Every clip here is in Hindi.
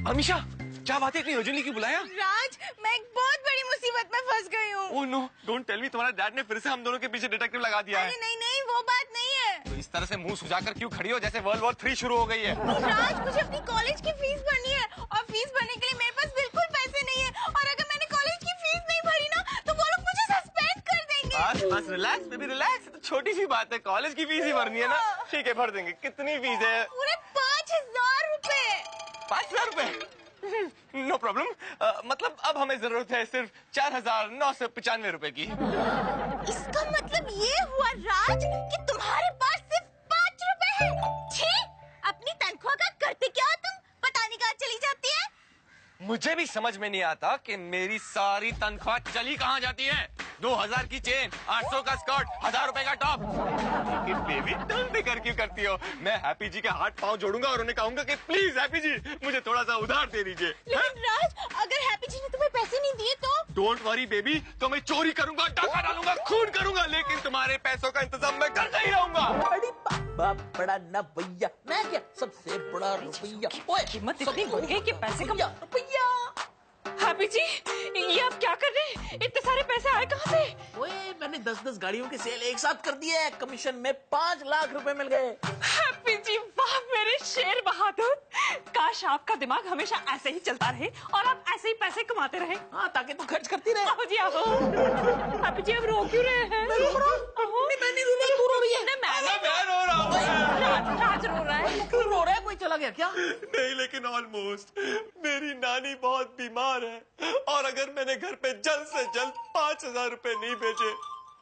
अमीशा, क्या बात है, इतनी अर्जेंटली क्यों बुलाया? राज, मैं एक बहुत बड़ी मुसीबत में फंस गई हूँ। Oh no, don't tell me, तुम्हारे डैड ने फिर से हम दोनों के पीछे डिटेक्टिव लगा दिया है। नहीं नहीं, वो बात नहीं है। तो इस तरह से मुंह सुजाकर क्यों खड़ी हो जैसे वर्ल्ड वॉर 3 शुरू हो गई है? राज, मुझे अपनी कॉलेज की फीस भरनी है और फीस भरने के लिए मेरे पास बिल्कुल पैसे नहीं है, और अगर मैंने कॉलेज की फीस नहीं भरी ना तो वो लोग मुझे सस्पेंड कर देंगे। बस बस, रिलैक्स बेबी, रिलैक्स। तो छोटी सी बात है, कॉलेज की फीस ही भरनी है ना। ठीक है, भर देंगे। कितनी फीस है? पूरे 5,000 रुपए। 5,000 रुपए? No problem. मतलब अब हमें जरूरत है सिर्फ 4,995 रुपए की। इसका मतलब ये हुआ राज कि तुम्हारे पास सिर्फ 5 रुपए है। छी, अपनी तनख्वाह का करते क्या हो तुम? पता नहीं कहाँ चली जाती है। मुझे भी समझ में नहीं आता कि मेरी सारी तनख्वाह चली कहाँ जाती है। 2,000 की चेन, 800 का स्कर्ट, 1,000 रुपए का टॉप। लेकिन बेबी, तुम फिक्र क्यों करती हो? मैं हैप्पी जी के हाथ पांव जोड़ूंगा और उन्हें कहूंगा कि प्लीज हैप्पी जी, मुझे थोड़ा सा उधार दे दीजिए। लेकिन राज, अगर हैप्पी जी ने तुम्हें पैसे नहीं दिए तो? डोंट वरी बेबी, तो मैं चोरी करूंगा, डाका डालूंगा, खून करूंगा, लेकिन तुम्हारे पैसों का इंतजाम मैं करता ही रहूंगा। अरे बाबा, बड़ा ना भैया, मैं क्या सबसे बड़ा रुपया। ओए, कीमत इतनी बढ़ गई कि पैसे कम। रुपया। हैप्पी जी, ये आप क्या कर रहे हैं? इतने सारे पैसे आए कहाँ से? ओए, मैंने 10-10 गाड़ियों के सेल एक साथ कर दिए हैं। कमीशन में 5 लाख रुपए मिल गए। हैप्पी जी, वाह मेरे शेर बहादुर। काश आपका दिमाग हमेशा ऐसे ही चलता रहे और आप ऐसे ही पैसे कमाते रहे। हाँ, ताकि तू खर्च करती रहे। आओ जी आओ। हैप्पी जी, अब रो क्यों रहे हैं? मैं रो रहा हूँ। मैं नहीं रो रहा, तू रो रही है। मैं रो रहा हूँ। राज रो रहा है। क्यों रो रहा है? कोई चला गया क्या? नहीं, लेकिन ऑलमोस्ट। मेरी नानी बहुत बीमार है और अगर मैंने घर पे जल्द से जल्द 5,000 रुपए नहीं भेजे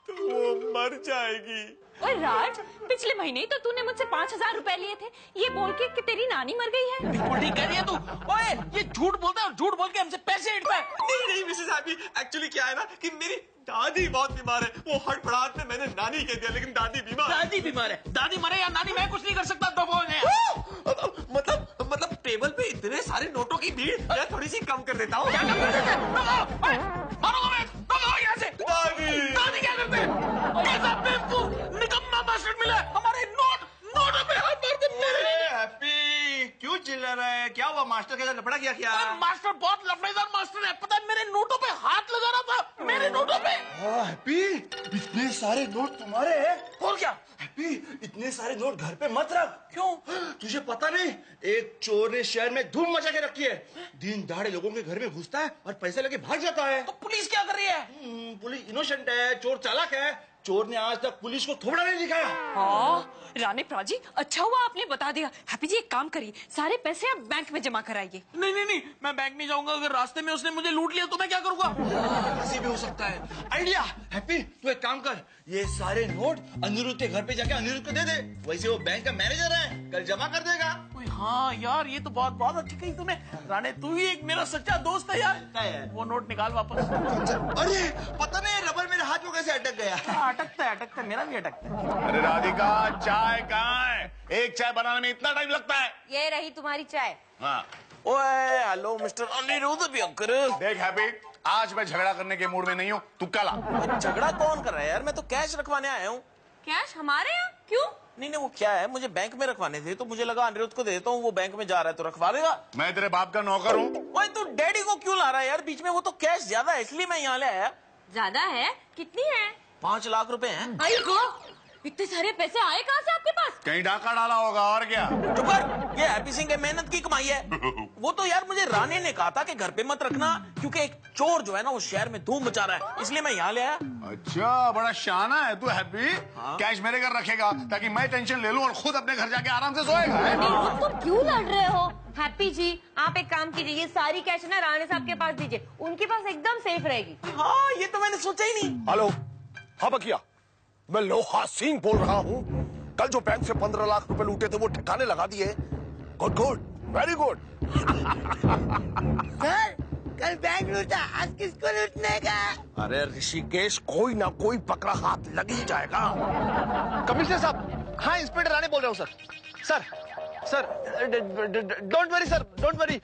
तो वो मर जाएगी। ओए राज, पिछले महीने ही तो तूने मुझसे 5,000 रुपए लिए थे, ये बोल के कि तेरी नानी मर गई है। बिल्कुल ठीक कह रही है तू। ओए, ये झूठ बोलता है और झूठ बोल के हमसे पैसे लेता है। नहीं नहीं मिसेस हैप्पी, एक्चुअली क्या है ना कि मेरी दादी बहुत बीमार है। वो हड़बड़ाहट में मैंने नानी कह दिया, लेकिन दादी बीमार। दादी बीमार है। दादी मरे या नानी, मैं कुछ नहीं कर सकता। दबो ने। मतलब टेबल पे इतने सारे नोटों की भीड़, मैं थोड़ी सी कम कर देता हूँ। मारो मैं, दबो यहाँ से। दादी दादी क्या करते हैं? कैसा बेवकूफ निकम्मा मास्टर मिला है। हमारे नोटों पे हाथ मार दे। हैप्पी, क्यों चिल्ला रहा है? क्या हुआ? मास्टर के साथ लफड़ा किया क्या? मास्टर बहुत लफड़ेदार मास्टर है। पता है, मेरे नोटों पे हाथ लगा रहा था। मेरे नोटों पे। हैप्पी, इतने सारे नोट तुम्हारे हैं? और क्या? हैप्पी, इतने सारे नोट घर पे मत रख। क्यों? तुझे पता नहीं, एक चोर ने शहर में धूम मचा के रखी है। दिन दहाड़े लोगों के घर में घुसता है और पैसे लेके भाग जाता है। तो पुलिस क्या कर रही है? पुलिस इनोसेंट है, चोर चालाक है। चोर ने आज तक पुलिस को थोबड़ा नहीं दिखाया। हाँ, रानी प्राजी, अच्छा हुआ आपने बता दिया। हैप्पी जी, एक काम करिए, सारे पैसे आप बैंक में जमा कराइए। नहीं नहीं नहीं, मैं बैंक नहीं जाऊंगा। अगर रास्ते में उसने मुझे लूट लिया तो मैं क्या करूंगा? ऐसे भी हो सकता है। आइडिया। हैप्पी, तू एक काम कर, ये सारे नोट अनिरुद्ध के घर पे जाके अनिरुद्ध को दे दे। वैसे वो बैंक का मैनेजर है, कल जमा कर देगा। हाँ यार, ये तो बहुत अच्छी कही तूने। राणे, तू ही एक मेरा सच्चा दोस्त है यार। वो नोट निकाल वापस। अरे पता नहीं रबर मेरे हाथ में कैसे अटक गया। अटकता है, मेरा भी अटकता है। अरे राधिका, चाय कहाँ है? एक चाय बनाने में इतना टाइम लगता है? ये रही तुम्हारी चाय। हाँ। ओए, हेलो मिस्टर अनिरुद्ध भयंकर। देख हैप्पी, आज मैं झगड़ा करने के मूड में नहीं हूँ, तू कल आ। झगड़ा कौन कर रहा है यार? मैं तो कैश रखवाने आया हूँ। कैश हमारे यहाँ? क्यों? नहीं, वो क्या है, मुझे बैंक में रखवाने थे तो मुझे लगा अनिरुद्ध को दे देता हूँ, वो बैंक में जा रहा है तो रखवा देगा। मैं तेरे बाप का नौकर हूँ। ओए, तू डैडी को क्यों ला रहा है यार बीच में? वो तो कैश ज्यादा है, इसलिए मैं यहाँ ले आया। ज्यादा है? कितनी है? 5 लाख रुपए हैं। आई गो, इतने सारे पैसे आए कहाँ से आपके पास? कहीं डाका डाला होगा, और क्या? चुप कर, ये हैप्पी सिंह की मेहनत की कमाई है। वो तो यार मुझे रानी ने कहा था कि घर पे मत रखना, क्योंकि एक चोर जो है ना वो शहर में धूम मचा रहा है, इसलिए मैं यहाँ ले आया। अच्छा, बड़ा शाना है तू हैप्पी। कैश मेरे घर रखेगा ताकि मैं टेंशन ले लूं और खुद अपने घर जाके आराम से सोएगा। तुम क्यों लड़ रहे हो? हैप्पी जी, आप एक काम कीजिए, ये सारी कैश ना राणे साहब के पास दीजिए, उनके पास एकदम सेफ रहेगी। हाँ, ये तो मैंने सोचा ही नहीं। हेलो, हाँ बकिया, मैं लोहा सिंह बोल रहा हूँ। कल जो बैंक से 15 लाख रुपए लूटे थे वो ठिकाने लगा दिए। Good good, very good. Sir, कल बैंक लूटा, आज किसको लूटने का? अरे ऋषिकेश, कोई ना कोई पकड़ा हाथ लग ही जाएगा। कमिश्नर साहब, हाँ इंस्पेक्टर राणे बोल रहा हूँ sir. Don't worry sir, don't worry.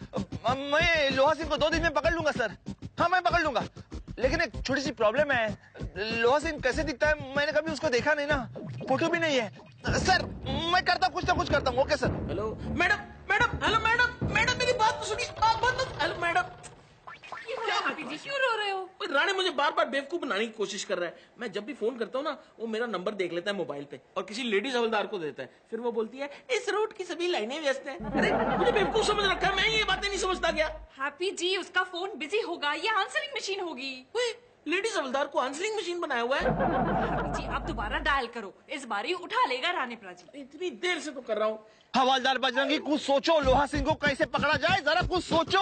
मैं लोहा सिंह को 2 दिन में पकड़ लूंगा सर। हाँ, मैं पकड़ लूंगा, लेकिन एक छोटी सी प्रॉब्लम है। लोहा सिंह कैसे दिखता है, मैंने कभी उसको देखा नहीं ना, फोटो भी नहीं है। सर, मैं करता कुछ ना कुछ करता हूँ। Okay sir. Hello madam, hello madam, मेरी बात तो सुनिए, आप बंद। Hello madam. क्या हैप्पी जी, क्यों रो रहे हो? राणे मुझे बार बार बेवकूफ बनाने की कोशिश कर रहा है। मैं जब भी फोन करता हूँ ना, वो मेरा नंबर देख लेता है मोबाइल पे और किसी लेडीज हवलदार को देता है। फिर वो बोलती है इस रूट की सभी लाइनें व्यस्त हैं। अरे मुझे बेवकूफ समझ रखा है, मैं ये बातें नहीं समझता क्या? हैप्पी जी, उसका फोन बिजी होगा, ये आंसरिंग मशीन होगी। लेडीज हवलदार को आंसरिंग मशीन बनाया हुआ है। हैप्पी जी, आप दोबारा डायल करो, इस बार ही उठा लेगा रानीपरा जी। इतनी देर से तो कर रहा हूँ। हवलदार बजरंगी, कुछ सोचो, लोहा सिंह को कैसे पकड़ा जाए, जरा कुछ सोचो।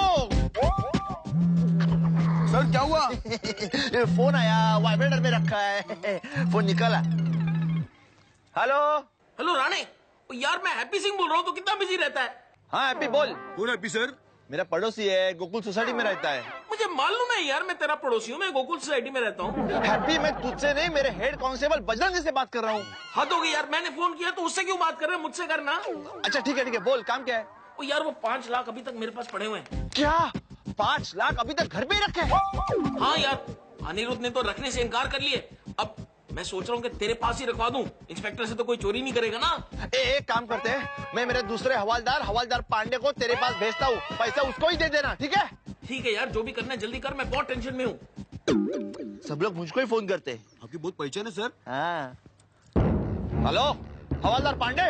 सर क्या हुआ? फोन आया, वाइब्रेटर में रखा है, फोन निकाला। हेलो। हेलो राणे, यार मैं हैप्पी सिंह बोल रहा हूँ, तो कितना बिजी रहता है? हाँ हैप्पी बोल। कौन हैप्पी सर? मेरा पड़ोसी है, गोकुल सोसाइटी में रहता है। मुझे मालूम है यार, मैं तेरा पड़ोसी हूँ, मैं गोकुल सोसाइटी में रहता हूँ। हैप्पी, मैं तुझसे नहीं, मेरे हेड कांस्टेबल बजरंगी से बात कर रहा हूँ। हद हो गई यार, मैंने फोन किया तो उससे क्यों बात कर रहे हैं, मुझसे करना। अच्छा ठीक है, बोल, काम क्या है? ओ यार, वो 5 लाख अभी तक मेरे पास पड़े हुए हैं। क्या 5 लाख अभी तक घर पे ही रखे हैं? हाँ यार, अनिरुद्ध ने तो रखने से इनकार कर लिए। अब मैं सोच रहा हूँ कि तेरे पास ही रखवा दूं, इंस्पेक्टर से तो कोई चोरी नहीं करेगा ना। एक काम करते हैं, मैं मेरे दूसरे हवलदार पांडे को तेरे पास भेजता हूँ, पैसा उसको ही दे देना, ठीक है? ठीक है यार, जो भी करना है जल्दी कर, मैं बहुत टेंशन में हूँ। सब लोग मुझको ही फोन करते हैं। आपकी बहुत पहचान है सर। हाँ। हेलो हवलदार पांडे,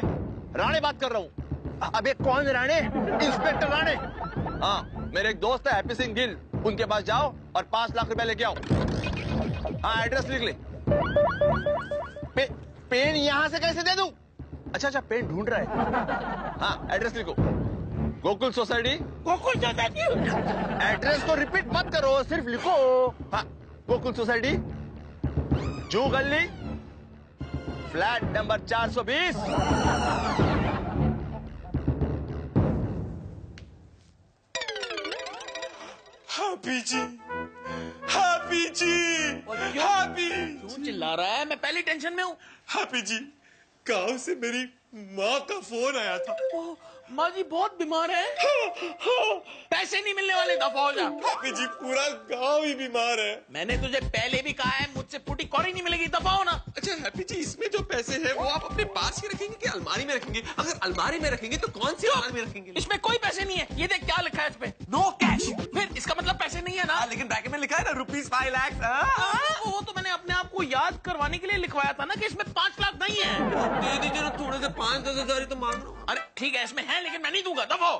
राणे बात कर रहा हूँ। अबे कौन राणे? इंस्पेक्टर राणे। हाँ, मेरे एक दोस्त है हैप्पी सिंह गिल, उनके पास जाओ और 5 लाख रुपए लेके आओ। हाँ, एड्रेस लिख ले। पेन यहाँ से कैसे दे दूं? अच्छा, पेन ढूंढ रहा है। हाँ, एड्रेस लिखो। Gokul society. Gokul society. Address को रिपीट मत करो, सिर्फ लिखो। हाँ, गोकुल सोसाइटी, जू गली, फ्लैट नंबर 420। हैप्पी जी, हैप्पी जी, हैप्पी। क्यों चिल्ला रहा है? मैं पहली टेंशन में हूँ। हैप्पी जी, गांव से मेरी माँ का फोन आया था। माँ जी बहुत बीमार है। पैसे नहीं मिलने वाले, दफा हो जा। हैप्पी जी, पूरा गांव ही बीमार है। मैंने तुझे पहले भी कहा है, मुझसे फूटी कौड़ी नहीं मिलेगी, दफा हो ना। अच्छा हैप्पी जी, इसमें जो पैसे हैं वो आप अपने पास ही रखेंगे कि अलमारी में रखेंगे? अगर अलमारी में रखेंगे तो कौन सी अलमारी में रखेंगे? इसमें कोई पैसे नहीं है, ये देख क्या लिखा है इस पे, नो कैश। फिर इसका मतलब पैसे नहीं है ना? लेकिन ब्रैकेट में लिखा है ना ₹5 लाख। वो तो मैंने अपने आप को याद करवाने के लिए लिखवाया था ना कि इसमें 5 लाख नहीं है। दे दीजिए ना, थोड़े से 5-10 हजार तो मांग लो। अरे ठीक है, इसमें है लेकिन मैं नहीं दूंगा, दफा हो।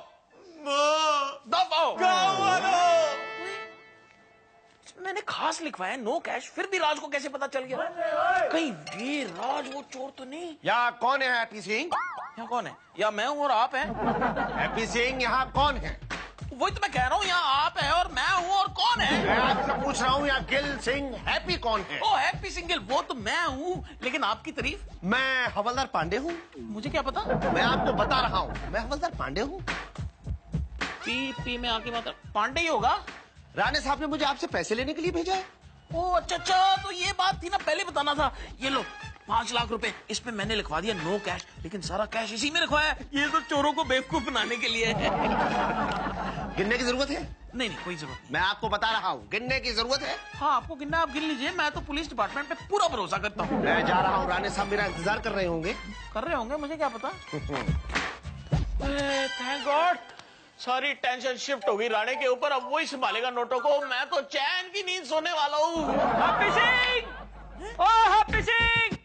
दफाओ गाँव वालों। मैंने खास लिखवाया नो कैश, फिर भी राज को कैसे पता चल गया? कहीं ये राज वो चोर तो नहीं? यहाँ कौन है हैप्पी सिंह? यहाँ कौन है? या मैं हूँ और आप हैं? हैप्पी सिंह यहाँ कौन है? वही तो मैं कह रहा हूँ, यहाँ आप है और मैं हूँ, और कौन है? मैं आपसे पूछ रहा हूँ यहाँ गिल सिंह हैप्पी कौन है? ओ हैप्पी सिंगल, वो तो मैं हूँ, लेकिन आपकी तारीफ? मैं हवलदार पांडे हूँ। मुझे क्या पता? मैं आपको बता रहा हूँ, मैं हवलदार पांडे हूँ। पी में आके माता पांडे ही होगा। राणे साहब ने मुझे आपसे पैसे लेने के लिए भेजा है। ओ अच्छा, तो ये बात थी ना, पहले बताना था। ये लो 5 लाख रुपए, इसमें मैंने लिखवा दिया नो कैश, लेकिन सारा कैश इसी में लिखवाया है। ये तो चोरों को बेवकूफ बनाने के लिए है। गिनने की जरूरत है? नहीं, कोई जरूरत नहीं। मैं आपको बता रहा हूँ, गिनने की जरूरत है? हाँ, आपको गिनना, आप गिन लीजिए, मैं तो पुलिस डिपार्टमेंट पे पूरा भरोसा करता हूँ। मैं जा रहा हूँ, राणे साहब मेरा इंतजार कर रहे होंगे। कर रहे होंगे, मुझे क्या पता। थैंक गॉड, सारी टेंशन शिफ्ट हो गई राणे के ऊपर। अब वही संभालेगा नोटों को, मैं तो चैन की नींद सोने वाला हूँ। हैप्पी सिंह! ओ हैप्पी सिंह!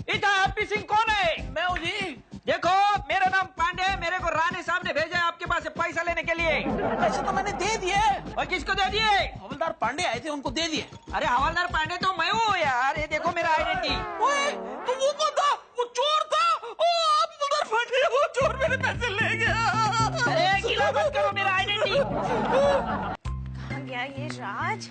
इधर हैप्पी सिंह कौन है? मैं हूँ जी। देखो, मेरा नाम पांडे है, मेरे को राणे साहब ने भेजा है आपके पास से पैसा लेने के लिए। पैसे तो मैंने दे दिए। और किसको दे दिए? हवलदार पांडे आए थे, उनको दे दिए। अरे हवलदार पांडे तो मैं हूँ यार, ये देखो मेरा आइडेंटिटी। तो वो कौन था? वो चोर था। ओ आप हवलदार पांडे, वो चोर मेरे पैसे ले गया। अरे गिला मत करो मेरा आइडेंटिटी। कहाँ गया ये राज?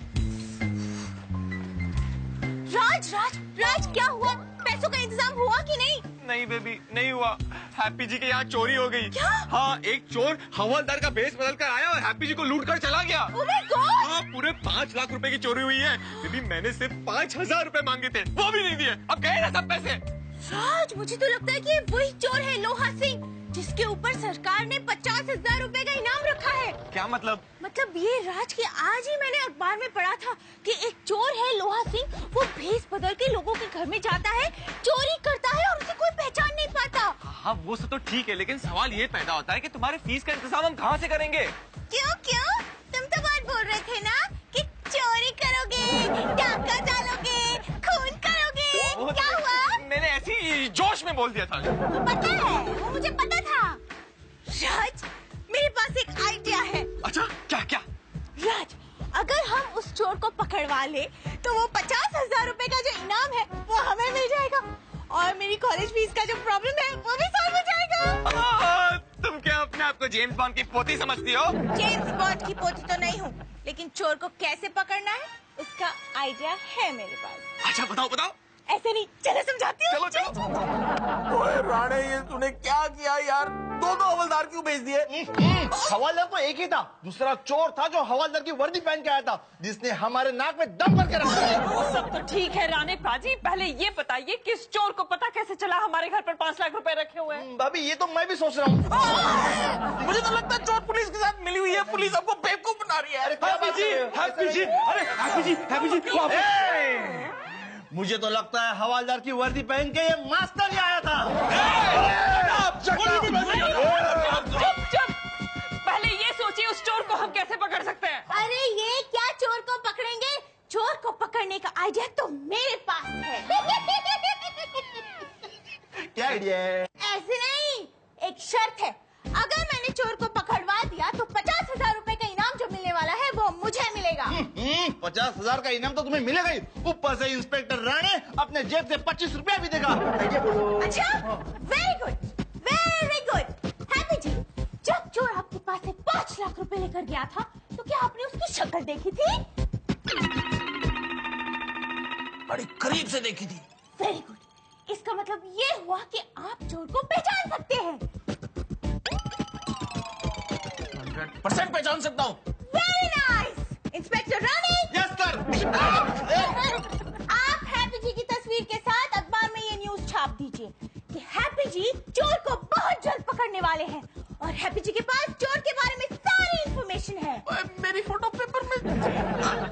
राज क्या हुआ? पैसों का इंतजाम हुआ कि नहीं? नहीं बेबी, नहीं हुआ। हैप्पी जी के यहाँ चोरी हो गई। क्या? हाँ, एक चोर हवलदार का भेष बदल कर आया और हैप्पी जी को लूट कर चला गया। Oh my God! हाँ, पूरे 5 लाख रुपए की चोरी हुई है। बेबी, मैंने सिर्फ 5,000 रुपए मांगे थे, वो भी नहीं दिए। अब गए ना सब पैसे। राज, मुझे तो लगता है कि वही चोर है लोहा सिंह, जिसके ऊपर सरकार ने 50,000 रुपए का इनाम रखा है। क्या मतलब? मतलब ये राज के आज ही मैंने अखबार में पढ़ा था कि एक चोर है लोहा सिंह, वो भेष बदल के लोगों के घर में जाता है, चोरी करता है और उसे कोई पहचान नहीं पाता। हाँ, वो सब तो ठीक है, लेकिन सवाल ये पैदा होता है कि तुम्हारे फीस का इंतजाम हम कहाँ से करेंगे? क्यों? बोल रहे थे ना कि चोरी करोगे, डाका डालोगे, खून करोगे। क्या हुआ? मैंने ऐसी जोश में बोल दिया था। पता है, वो मुझे पता था। राज, मेरे पास एक आइडिया है। अच्छा, क्या क्या? राज, अगर हम उस चोर को पकड़वा ले तो वो 50,000 रुपए का जो इनाम है वो हमें मिल जाएगा और मेरी कॉलेज फीस का जो प्रॉब्लम है वो भी सॉल्व हो जाएगा। तुम क्या अपने आप को जेम्स बॉन्ड की पोती समझती हो? जेम्स बॉन्ड की पोती तो नहीं हूँ, लेकिन चोर को कैसे पकड़ना है उसका आइडिया है मेरे पास। अच्छा, बताओ बताओ। ऐसे नहीं, चलो समझाती हूँ। चलो चलो। ओए राणे, ये तूने क्या किया यार? दो हवलदार क्यों भेज दिए? हवलदार तो एक ही था, दूसरा चोर था जो हवलदार की वर्दी पहन के आया था, जिसने हमारे नाक में दम करके रखा है। वो सब तो ठीक है राणे पाजी, पहले ये बताइए कि इस चोर को पता कैसे चला हमारे घर पर 5 लाख रुपए रखे हुए हैं? भाभी, ये तो मैं भी सोच रहा हूँ। मुझे तो लगता है चोर पुलिस के साथ मिली हुई है, पुलिस आपको बेवकूफ बना रही है। हैप्पी जी, अरे हैप्पी जी मुझे तो लगता है हवलदार की वर्दी पहन के ये मास्टर ही आया था। चुप पहले ये सोचिए उस चोर को हम कैसे पकड़ सकते हैं? अरे ये क्या चोर को पकड़ेंगे? चोर को पकड़ने का आइडिया तो मेरे पास है। क्या आइडिया है? ऐसे नहीं, एक शर्त है। अगर मैंने चोर को पकड़वा दिया तो 50,000 रुपए का इनाम जो मिलने वाला है वो मुझे मिलेगा। 50,000 का इनाम तो तुम्हें मिलेगा ही, ऊपर से इंस्पेक्टर राणे अपने जेब से 25 रुपया भी देगा। आइडिया बोलो। अच्छा, very good, very good. Happy ji, जब चोर आपके पास से 5 लाख रुपए लेकर गया था तो क्या आपने उसकी शक्ल देखी थी? बड़ी करीब से देखी थी। वेरी गुड, इसका मतलब ये हुआ कि आप चोर को पहचान सकते हैं। 100% पहचान सकता हूँ। Very nice, inspector Rane. Yes sir. आप हैप्पी जी की तस्वीर के साथ अखबार में ये न्यूज छाप दीजिए कि हैप्पी जी चोर को बहुत जल्द पकड़ने वाले हैं और हैप्पी जी के पास चोर के बारे में सारी इंफॉर्मेशन है। मेरी फोटो पेपर में।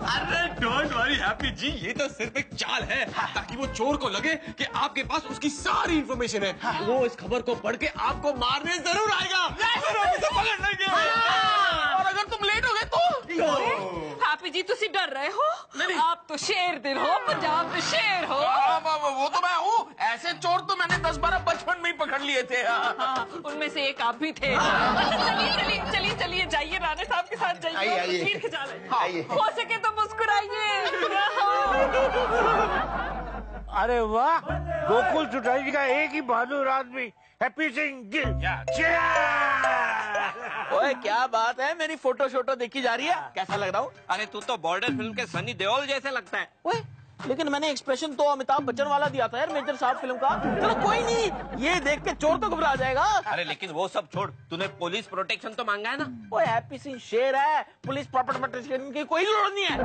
अरे डोंट वरी हैप्पी जी, ये तो सिर्फ एक चाल है ताकि वो चोर को लगे कि आपके पास उसकी सारी इंफॉर्मेशन है। वो इस खबर को पढ़ के आपको मारने जरूर आएगा। फिर हम इसे पकड़ लेंगे। और अगर तुम लेट हो गए तो? हैप्पी जी तुसी डर रहे हो? आप तो शेर दिल हो, पंजाब के शेर हो। वो तो मैं हूँ। ऐसे चोर तो मैंने 10-12 बचपन में ही पकड़ लिए थे। हाँ, उनमें से एक आप भी थे। चलिए जाइए राणे साहब के साथ जाइए। आइए। तस्वीर खिंचा लें। आइए। हो सके तो मुस्कुराइए। अरे वाह, गोकुल चौटाला का एक ही बहादुर आदमी हैप्पी सिंह गिल। ओए क्या बात है, मेरी फोटो शोटो देखी जा रही है? कैसा लग रहा हूँ? अरे तू तो बॉर्डर फिल्म के सनी देओल जैसे लगता है। ओए, लेकिन मैंने एक्सप्रेशन तो अमिताभ बच्चन वाला दिया था यार, मेजर साहब फिल्म का। चलो कोई नहीं, ये देख के चोर तो घबरा जाएगा। अरे लेकिन वो सब छोड़, तूने पुलिस प्रोटेक्शन तो मांगा है ना? ओए हैप्पी सिंह शेर है, पुलिस प्रॉपर्टी प्रोटेक्शन की कोई जरूरत नहीं है।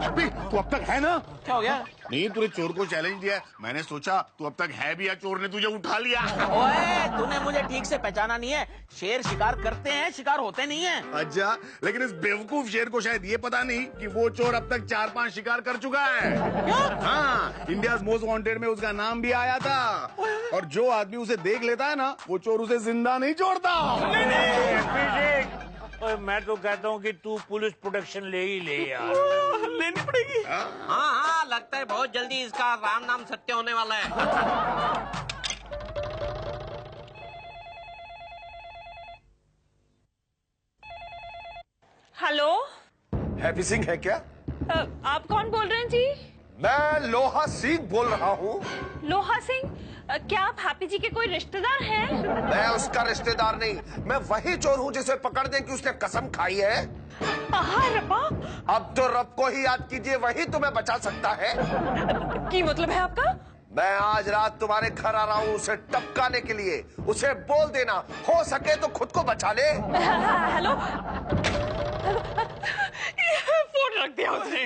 हैप्पी, तू अब तक है ना? क्या हो गया? नहीं, तूने चोर को चैलेंज दिया है। मैंने सोचा तू अब तक है भी या चोर ने तुझे उठा लिया। ओए, तूने मुझे ठीक से पहचाना नहीं है। शेर शिकार करते हैं, शिकार होते नहीं है। अच्छा, लेकिन इस बेवकूफ शेर को शायद ये पता नहीं कि वो चोर अब तक 4-5 शिकार कर चुका है। हाँ, इंडिया मोस्ट वांटेड में उसका नाम भी आया था। और जो आदमी उसे देख लेता है ना, वो चोर उसे जिंदा नहीं छोड़ता। मैं तो कहता हूँ कि तू पुलिस प्रोटेक्शन ले ही ले यार। लेनी पड़ेगी। हाँ, लगता है बहुत जल्दी इसका राम नाम सत्य होने वाला है। हेलो, हैप्पी सिंह है क्या? आप कौन बोल रहे हैं जी? मैं लोहा सिंह बोल रहा हूँ। लोहा सिंह, क्या आप हैप्पी जी के कोई रिश्तेदार हैं? मैं उसका रिश्तेदार नहीं, मैं वही चोर हूँ जिसे पकड़ दे कि उसने कसम खाई है। हाँ रब्बा। अब तो रब को ही याद कीजिए, वही तुम्हें बचा सकता है। की मतलब है आपका? मैं आज रात तुम्हारे घर आ रहा हूँ उसे टपकाने के लिए। उसे बोल देना, हो सके तो खुद को बचा ले। हेलो, फोन रख दिया उसने।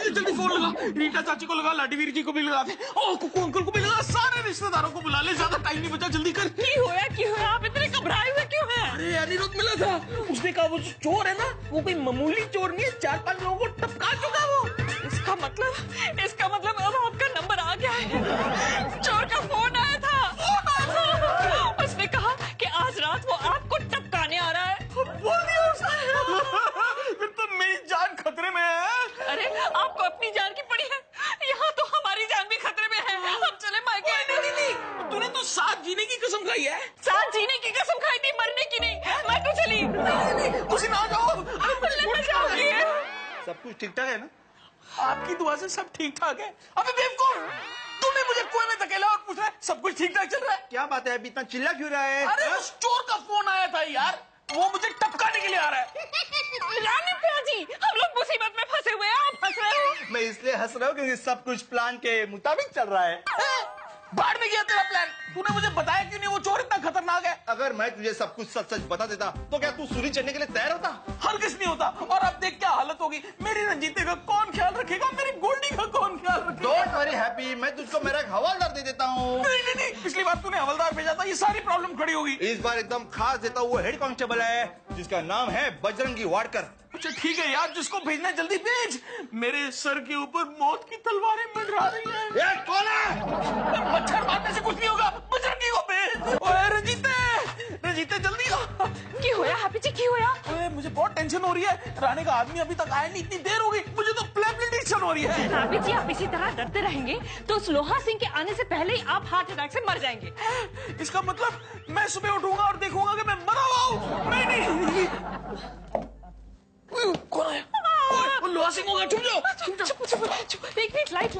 जल्दी फोन लगा, रीटा चाची को लगा, लाडीवीर जी को भी लगा दे, और कुकू अंकल को भी लगा, सारे रिश्तेदारों को बुला ले। ज्यादा टाइम नहीं बचा, जल्दी कर। की होया आप इतने घबराए हुए क्यों हैं? अरे अनिरुद्ध मिला था, उसने कहा वो चोर है ना, वो कोई मामूली चोर नहीं है, 4-5 लोगों को टपका चुका वो। इसका मतलब अब आपका नंबर आ गया है। चोर का फोन आया था। उसने कहा कि आज रात वो आपको टपकाने आ रहा है। बोल दिया उसने। फिर तो खाई है? साथ जीने की कसम खाई थी, मरने की नहीं। मैं तो चली। नहीं, उसी ना जाओ। अरे मैं जाऊंगी। सब कुछ ठीक ठाक है ना? आपकी दुआ से सब ठीक ठाक है। अबे बेवकूफ, तूने मुझे कुएं में धकेला और पूछा सब कुछ ठीक ठाक चल रहा है? क्या बात है, अभी इतना चिल्ला क्यों रहा है? अरे उस चोर का फोन आया था यार, वो मुझे टपकाने के लिए आ रहा है। रानी प्याजी, हम लोग मुसीबत में फंसे हुए हैं, आप हंस रहे हो। मैं इसलिए हंस रहा हूँ क्योंकि सब कुछ प्लान के मुताबिक चल रहा है। बाहर में गया तेरा प्लान, तूने मुझे बताया क्यों नहीं? वो चोर इतना खतरनाक है। अगर मैं तुझे सब कुछ सच सच बता देता तो क्या तू सूली चढ़ने के लिए तैयार होता? हरगिज़ नहीं होता। और अब देख क्या हालत होगी। मेरी रंजीते का कौन ख्याल रखेगा, मेरी गोल्डी का कौन ख्याल रखेगा? डोंट वरी हैप्पी, मैं तुझको मेरा एक हवालदार दे देता हूँ। नहीं, पिछली बार तूने हवलदार भेजा था, ये सारी प्रॉब्लम खड़ी होगी। इस बार एकदम खास देता हूँ, वो हेड कांस्टेबल है जिसका नाम है बजरंगी वाडकर। अच्छा ठीक है यार, जिसको भेजना है जल्दी भेज। मेरे सर के ऊपर मौत की तलवारें मंडरा रही हैं। ये कौन है? मच्छर मारने से कुछ नहीं होगा, बजरंगी को भेज। ओए रंजीते जल्दी आ। की होया हैप्पी जी, की होया? ओए मुझे बहुत टेंशन हो रही है, रानी का आदमी अभी तक आया नहीं, इतनी देर हो गई, मुझे तो प्लेबलिटेशन हो रही है। हैप्पी जी, आप इसी तरह डरते रहेंगे तो उस लोहा सिंह के आने से पहले ही आप हार्ट अटैक से मर जाएंगे। इसका मतलब मैं सुबह उठूंगा और देखूंगा कि मैं मरा हुआ हूँ। नहीं। कौन आया? वो लोहा सिंह होगा, छुप जाओ। चुप। एक मिनट, लाइट।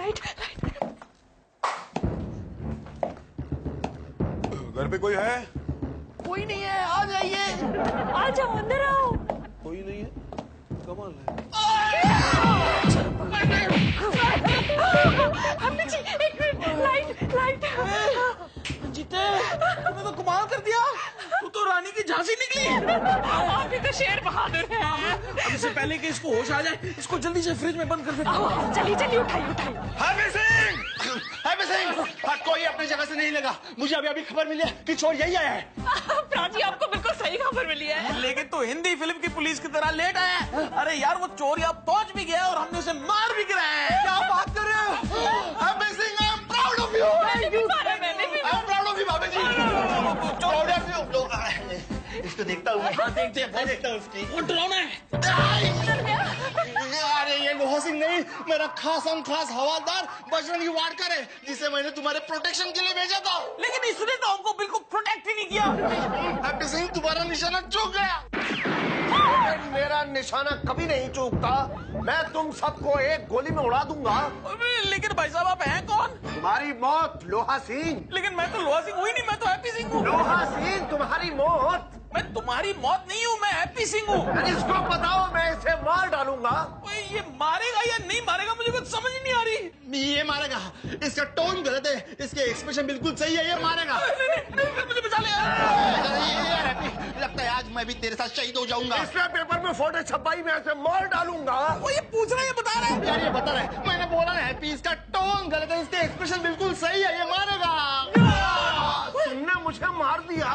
घर पे कोई है? कोई नहीं है, आ जाइए। आ जाओ, अंदर आओ। कोई नहीं है, कमाल है। हैप्पी जी, एक मिनट, लाइट। जीते, तूने तो कमाल कर दिया, तू तो रानी की झांसी निकली। आप भी तो शेर बहादुर हैं। अब इससे पहले कि इसको होश आ जाए, इसको जल्दी से फ्रिज में बंद कर देता हूँ। चलिए, उठाइए। हैप्पी सिंह, हाँ, कोई अपनी जगह से नहीं लगा। मुझे अभी खबर मिली है कि चोर यही आया है। प्राची, आपको बिल्कुल सही खबर मिली है। लेकिन तो हिंदी फिल्म की पुलिस की तरह लेट आया है। अरे यार, वो चोर यहाँ पहुंच भी गया और हमने उसे मार भी गिराया है। क्या बात कर रहे हो? Happy Singh, I am proud of you. मैंने भी प्राउड ऑफ यू भाभी जी। Proud of you. इसको देखता हूँ मैं। देखता हूँ उसकी। वो डरावना है। अरे ये लोहा सिंह नहीं, मेरा खास हवालदार बजरंगी वाडकर है, जिसे मैंने तुम्हारे प्रोटेक्शन के लिए भेजा था। लेकिन इसने तो हमको बिल्कुल प्रोटेक्ट ही नहीं किया। हैप्पी सिंह, तुम्हारा निशाना चूक गया। मेरा निशाना कभी नहीं चूकता। मैं तुम सबको एक गोली में उड़ा दूंगा। लेकिन भाई साहब, आप हैं कौन? तुम्हारी मौत, लोहा सिंह। लेकिन मैं तो लोहा सिंह हुई नहीं, मैं तो हैप्पी सिंह हूँ। लोहा सिंह, तुम्हारी मौत। मैं तुम्हारी मौत नहीं हूँ, मैं हैप्पी सिंह हूँ। इसको बताओ, मैं इसे मार डालूंगा। ओए, ये मारेगा या नहीं मारेगा, मुझे कुछ समझ ही नहीं आ रही। ये मारेगा, इसका टोन गलत है, इसके एक्सप्रेशन बिल्कुल सही है, ये मारेगा। नहीं, मुझे बचा ले। लगता है आज मैं भी तेरे साथ शहीद हो जाऊंगा। इसके पेपर में फोटो छपाई, में ऐसे मार डालूंगा। वो ये पूछ रहा है, ये बता रहा है। यार ये बता रहा है, मैंने बोला ना हैप्पी, इसका टोन गलत है, इसके एक्सप्रेशन बिल्कुल सही है, ये मारेगा। तुमने मुझे मार दिया।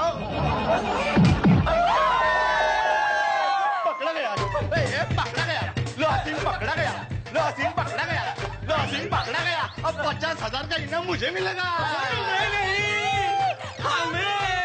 पकड़ा गया, पकड़ा गया, लोहा सिंह पकड़ा गया, लोहा सिंह पकड़ा गया, लोहा सिंह पकड़ा गया। अब 50,000 का इनाम मुझे मिलेगा। नहीं, हमें